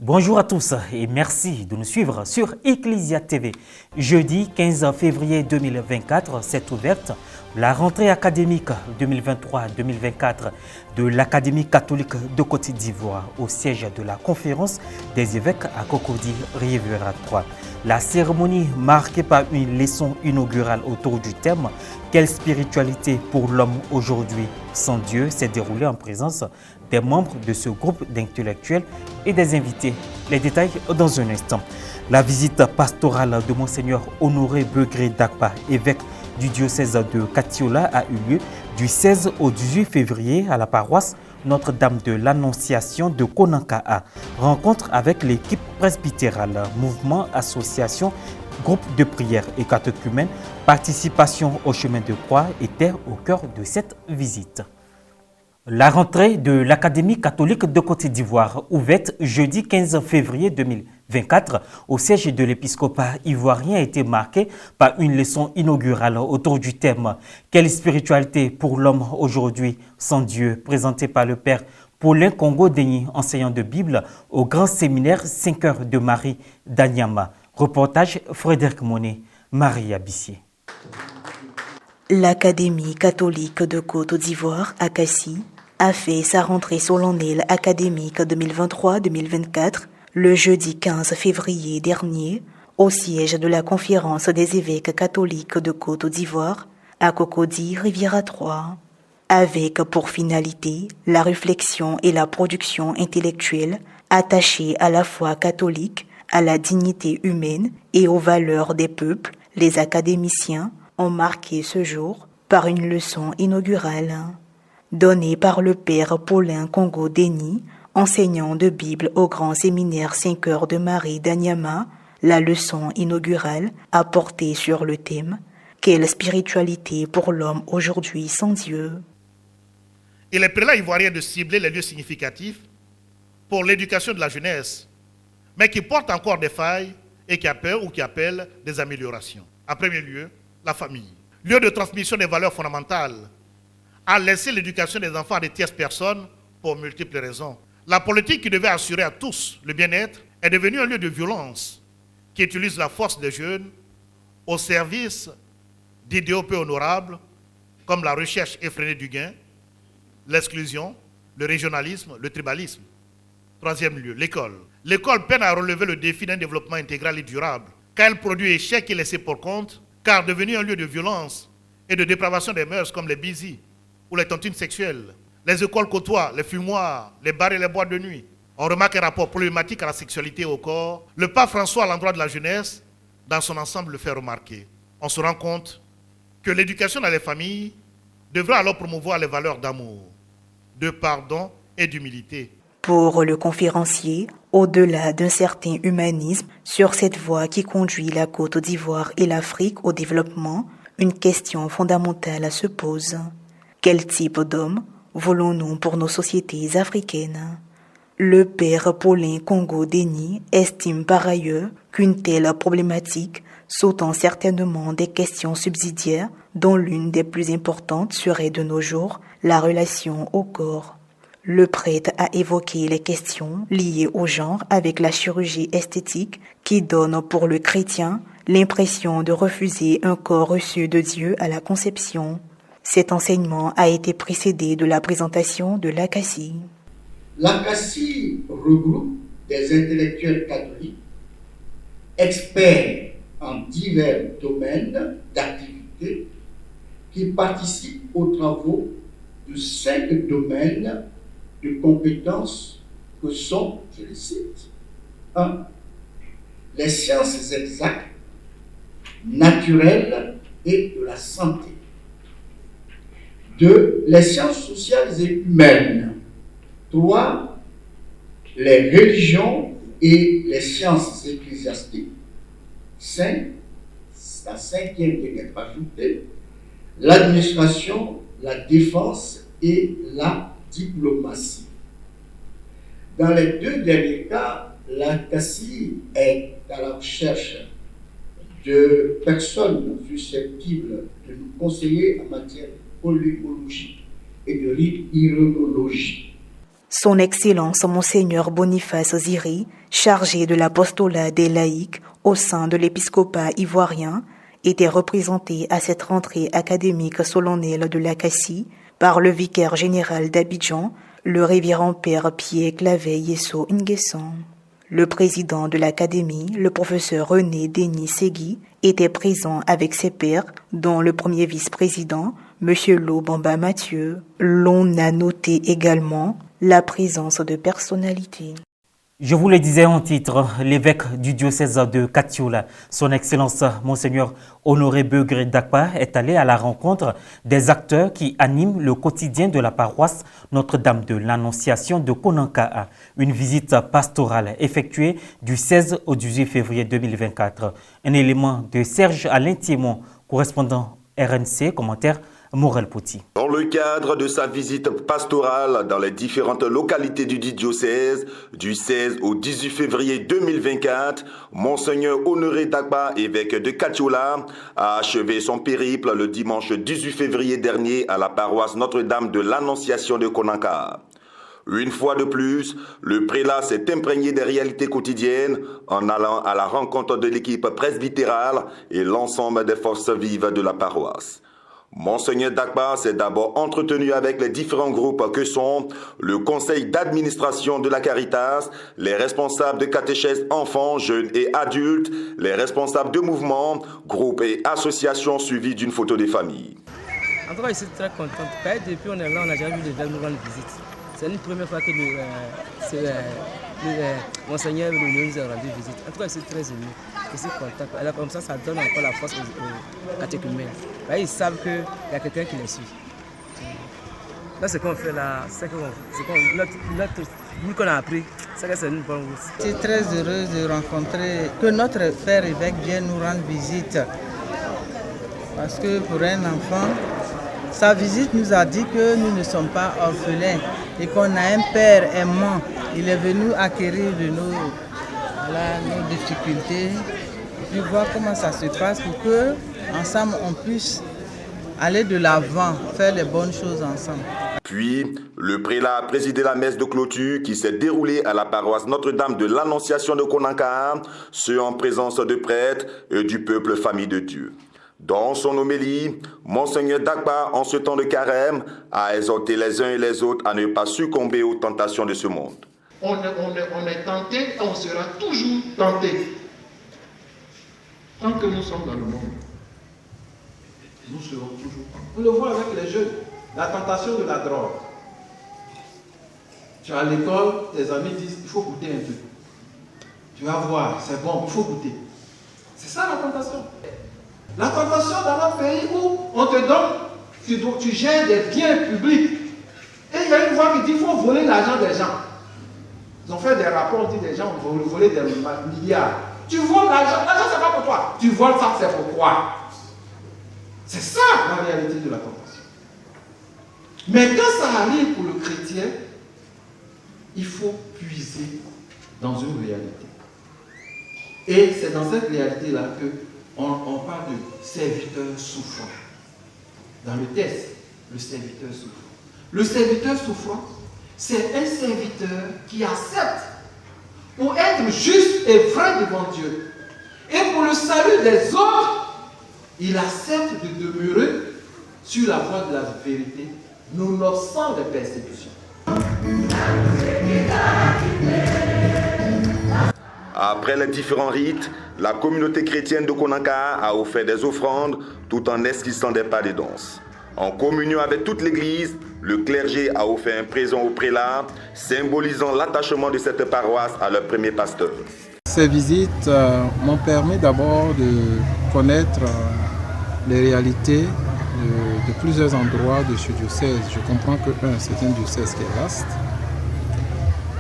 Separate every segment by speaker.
Speaker 1: Bonjour à tous et merci de nous suivre sur Ecclesia TV. Jeudi 15 février 2024, c'est ouverte la rentrée académique 2023-2024 de l'Académie catholique de Côte d'Ivoire au siège de la conférence des évêques à Cocody Riviera 3. La cérémonie marquée par une leçon inaugurale autour du thème « Quelle spiritualité pour l'homme aujourd'hui sans Dieu » s'est déroulée en présence des membres de ce groupe d'intellectuels et des invités. Les détails dans un instant. La visite pastorale de Monseigneur Honoré Begré Dakpa, évêque du diocèse de Katiola, a eu lieu du 16 au 18 février à la paroisse Notre-Dame de l'Annonciation de Konankaa. Rencontre avec l'équipe presbytérale, mouvement, association, groupe de prière et catéchumène, participation au chemin de croix était au cœur de cette visite. La rentrée de l'Académie catholique de Côte d'Ivoire, ouverte jeudi 15 février 2024 au siège de l'épiscopat ivoirien, a été marquée par une leçon inaugurale autour du thème « Quelle spiritualité pour l'homme aujourd'hui sans Dieu » présentée par le père Paulin Congo-Deni, enseignant de Bible au grand séminaire 5 heures de Marie d'Anyama. Reportage Frédéric Monet, Marie Abissier.
Speaker 2: L'Académie catholique de Côte d'Ivoire, ACACI, a fait sa rentrée solennelle académique 2023-2024 le jeudi 15 février dernier au siège de la conférence des évêques catholiques de Côte d'Ivoire à Cocody Riviera 3, avec pour finalité la réflexion et la production intellectuelle attachées à la foi catholique, à la dignité humaine et aux valeurs des peuples. Les académiciens ont marqué ce jour par une leçon inaugurale donnée par le père Paulin Congo-Deni, enseignant de Bible au grand séminaire 5 heures de Marie d'Anyama. La leçon inaugurale a porté sur le thème « Quelle spiritualité pour l'homme aujourd'hui sans Dieu ?»
Speaker 3: Il est prélats ivoiriens de cibler les lieux significatifs pour l'éducation de la jeunesse, mais qui portent encore des failles et qui appellent des améliorations. En premier lieu, la famille, lieu de transmission des valeurs fondamentales, a laissé l'éducation des enfants à des tierces personnes pour multiples raisons. La politique qui devait assurer à tous le bien-être est devenue un lieu de violence qui utilise la force des jeunes au service d'idéaux peu honorables comme la recherche effrénée du gain, l'exclusion, le régionalisme, le tribalisme. Troisième lieu, l'école. L'école peine à relever le défi d'un développement intégral et durable, car elle produit échec et laissé pour compte, car devenue un lieu de violence et de dépravation des mœurs comme les bisous ou les tontines sexuelles. Les écoles côtoient les fumoirs, les bars et les boîtes de nuit. On remarque un rapport problématique à la sexualité et au corps. Le pape François, à l'endroit de la jeunesse, dans son ensemble, le fait remarquer. On se rend compte que l'éducation dans les familles devrait alors promouvoir les valeurs d'amour, de pardon et d'humilité.
Speaker 2: Pour le conférencier, au-delà d'un certain humanisme sur cette voie qui conduit la Côte d'Ivoire et l'Afrique au développement, une question fondamentale se pose. Quel type d'homme voulons-nous pour nos sociétés africaines ? Le père Paulin Congo-Deni estime par ailleurs qu'une telle problématique sous-tend certainement des questions subsidiaires dont l'une des plus importantes serait de nos jours la relation au corps. Le prêtre a évoqué les questions liées au genre avec la chirurgie esthétique qui donne pour le chrétien l'impression de refuser un corps reçu de Dieu à la conception. Cet enseignement a été précédé de la présentation de l'ACACI.
Speaker 4: L'ACACI regroupe des intellectuels catholiques, experts en divers domaines d'activité, qui participent aux travaux de 5 domaines de compétences que sont, je les cite, 1. Les sciences exactes, naturelles et de la santé. 2. Les sciences sociales et humaines. 3. Les religions et les sciences ecclésiastiques. 5. La 5e qui est ajoutée, l'administration, la défense et la diplomatie. Dans les 2 derniers cas, l'ACACI est à la recherche de personnes susceptibles de nous conseiller en matière de polymologie et de iridologie.
Speaker 2: Son Excellence Monseigneur Boniface Ziri, chargé de l'apostolat des laïcs au sein de l'épiscopat ivoirien, était représenté à cette rentrée académique solennelle de l'Akassie par le vicaire général d'Abidjan, le révérend père Pierre Clavet Yesso Nguessan. Le président de l'Académie, le professeur René Denis Segui, était présent avec ses pairs, dont le premier vice-président, M. Lobamba Mathieu. L'on a noté également la présence de personnalités.
Speaker 1: Je vous le disais en titre, l'évêque du diocèse de Katiola, son Excellence Monseigneur Honoré Begré Dakpa, est allé à la rencontre des acteurs qui animent le quotidien de la paroisse Notre-Dame de l'Annonciation de Konanka. Une visite pastorale effectuée du 16 au 18 février 2024. Un élément de Serge Alain Thiémon, correspondant RNC, commentaire Morel Pouty.
Speaker 5: Dans le cadre de sa visite pastorale dans les différentes localités du diocèse, du 16 au 18 février 2024, Monseigneur Honoré Dakpa, évêque de Katiola, a achevé son périple le dimanche 18 février dernier à la paroisse Notre-Dame de l'Annonciation de Konanka. Une fois de plus, le prélat s'est imprégné des réalités quotidiennes en allant à la rencontre de l'équipe presbytérale et l'ensemble des forces vives de la paroisse. Monseigneur Dakpa s'est d'abord entretenu avec les différents groupes que sont le conseil d'administration de la Caritas, les responsables de catéchèse enfants, jeunes et adultes, les responsables de mouvements, groupes et associations suivis d'une photo des familles.
Speaker 6: En tout cas, je suis très contente. Depuis qu'on est là, on n'a jamais vu de nous rendre visite. C'est une première fois que Monseigneur nous a rendu visite. En tout cas, je suis très ému. Je suis content. Alors, comme ça donne encore la force aux catéchumènes. Ils savent qu'il y a quelqu'un qui les suit. Là, ce qu'on fait là, c'est que qu'on a appris, c'est que c'est une bonne route.
Speaker 7: Je suis très heureuse de rencontrer, que notre frère évêque vienne nous rendre visite. Parce que pour un enfant, sa visite nous a dit que nous ne sommes pas orphelins et qu'on a un père aimant. Il est venu acquérir de nos difficultés, puis voir comment ça se passe pour que ensemble on puisse aller de l'avant, faire les bonnes choses ensemble.
Speaker 5: Puis, le prélat a présidé la messe de clôture qui s'est déroulée à la paroisse Notre-Dame de l'Annonciation de Konanka, ce en présence de prêtres et du peuple famille de Dieu. Dans son homélie, Monseigneur Dakpa, en ce temps de carême, a exhorté les uns et les autres à ne pas succomber aux tentations de ce monde.
Speaker 8: On est tenté et on sera toujours tenté. Tant que nous sommes dans le monde, nous serons toujours tentés. On le voit avec les jeunes, la tentation de la drogue. Tu es à l'école, tes amis disent il faut goûter un peu. Tu vas voir, c'est bon, il faut goûter. C'est ça la tentation. La tentation dans un pays où on te donne, tu gères des biens publics. Et il y a une voix qui dit qu'il faut voler l'argent des gens. Ils ont fait des rapports, on dit des gens vont voler des milliards. Tu voles l'argent, l'argent c'est pas pour toi. Tu voles ça, c'est pour quoi? C'est ça la réalité de la tentation. Mais quand ça arrive pour le chrétien, il faut puiser dans une réalité. Et c'est dans cette réalité-là qu'on parle de serviteur souffrant. Dans le texte, le serviteur souffrant. Le serviteur souffrant, c'est un serviteur qui accepte pour être juste et vrai devant Dieu. Et pour le salut des autres, il accepte de demeurer sur la voie de la vérité, nonobstant les persécutions.
Speaker 5: Après les différents rites, la communauté chrétienne de Konanka a offert des offrandes tout en esquissant des pas de danse. En communion avec toute l'Église, le clergé a offert un présent au prélat, symbolisant l'attachement de cette paroisse à leur premier pasteur.
Speaker 9: Ces visites m'ont permis d'abord de connaître les réalités de plusieurs endroits de ce diocèse. Je comprends que c'est un diocèse qui est vaste,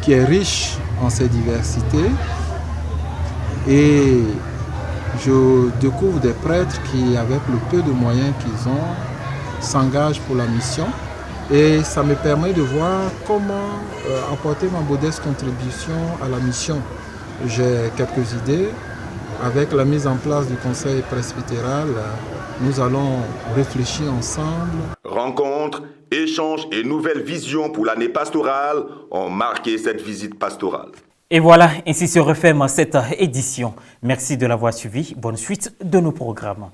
Speaker 9: qui est riche en ses diversités, et je découvre des prêtres qui, avec le peu de moyens qu'ils ont, s'engagent pour la mission. Et ça me permet de voir comment apporter ma modeste contribution à la mission. J'ai quelques idées avec la mise en place du conseil presbytéral, nous allons réfléchir ensemble.
Speaker 5: Rencontres, échanges et nouvelles visions pour l'année pastorale ont marqué cette visite pastorale.
Speaker 1: Et voilà, ainsi se referme cette édition. Merci de l'avoir suivi. Bonne suite de nos programmes.